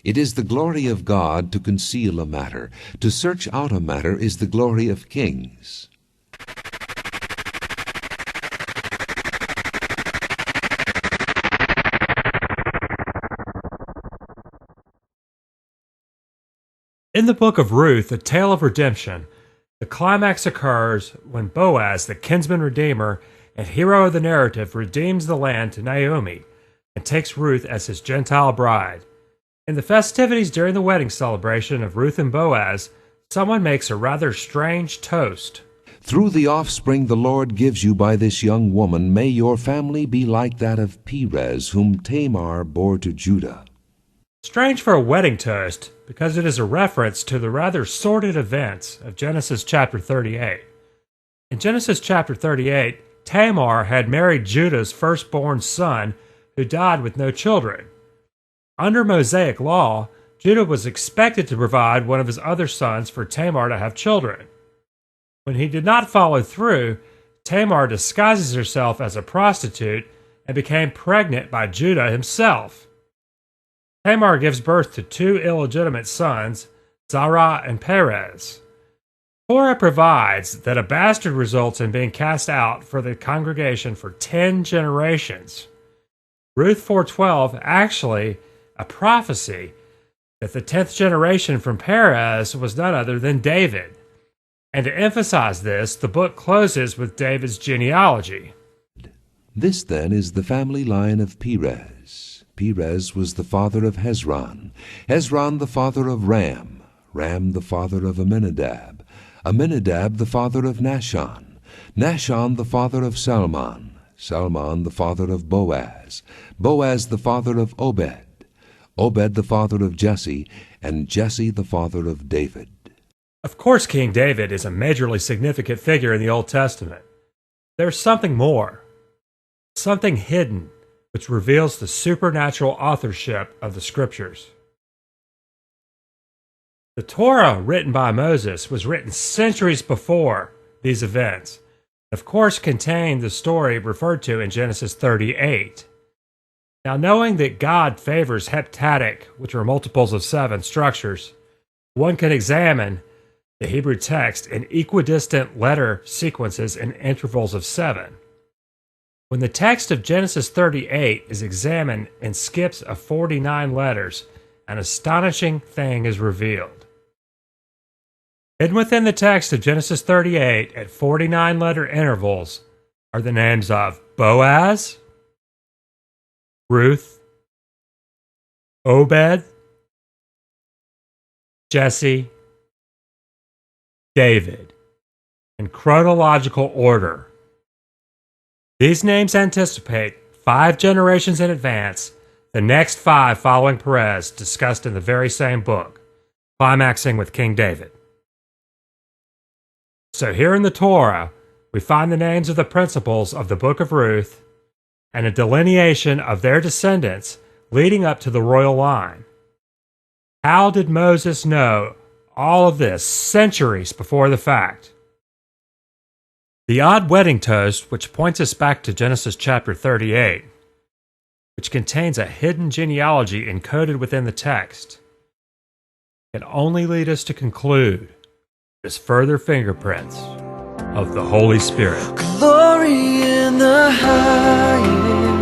It is the glory of God to conceal a matter. To search out a matter is the glory of kings. In the book of Ruth, a tale of redemption, the climax occurs when Boaz, the kinsman redeemer and hero of the narrative, redeems the land to Naomi and takes Ruth as his Gentile bride. In the festivities during the wedding celebration of Ruth and Boaz, someone makes a rather strange toast. Through the offspring the Lord gives you by this young woman, may your family be like that of Perez, whom Tamar bore to Judah. Strange for a wedding toast, because it is a reference to the rather sordid events of Genesis chapter 38. In Genesis chapter 38, Tamar had married Judah's firstborn son, who died with no children. Under Mosaic law, Judah was expected to provide one of his other sons for Tamar to have children. When he did not follow through, Tamar disguises herself as a prostitute and became pregnant by Judah himself. Tamar gives birth to two illegitimate sons, Zerah and Perez. Torah provides that a bastard results in being cast out for the congregation for 10 generations. Ruth 4:12 actually a prophecy that the 10th generation from Perez was none other than David. And to emphasize this, the book closes with David's genealogy. This then is the family line of Perez. Perez was the father of Hezron, Hezron the father of Ram, Ram the father of Amminadab, Amminadab the father of Nahshon, Nahshon the father of Salmon, Salmon the father of Boaz, Boaz the father of Obed, Obed the father of Jesse, and Jesse the father of David. Of course, King David is a majorly significant figure in the Old Testament. There's something more, something hidden, which reveals the supernatural authorship of the Scriptures. The Torah written by Moses was written centuries before these events, and of course contained the story referred to in Genesis 38. Now, knowing that God favors heptadic, which are multiples of 7, structures, one can examine the Hebrew text in equidistant letter sequences in intervals of 7. When the text of Genesis 38 is examined in skips of 49 letters, an astonishing thing is revealed. Hidden within the text of Genesis 38 at 49 letter intervals are the names of Boaz, Ruth, Obed, Jesse, David, in chronological order. These names anticipate 5 generations in advance the next 5 following Perez discussed in the very same book, climaxing with King David. So here in the Torah, we find the names of the principals of the book of Ruth and a delineation of their descendants leading up to the royal line. How did Moses know all of this centuries before the fact? The odd wedding toast, which points us back to Genesis chapter 38, which contains a hidden genealogy encoded within the text, can only lead us to conclude as further fingerprints of the Holy Spirit. Glory in the highest.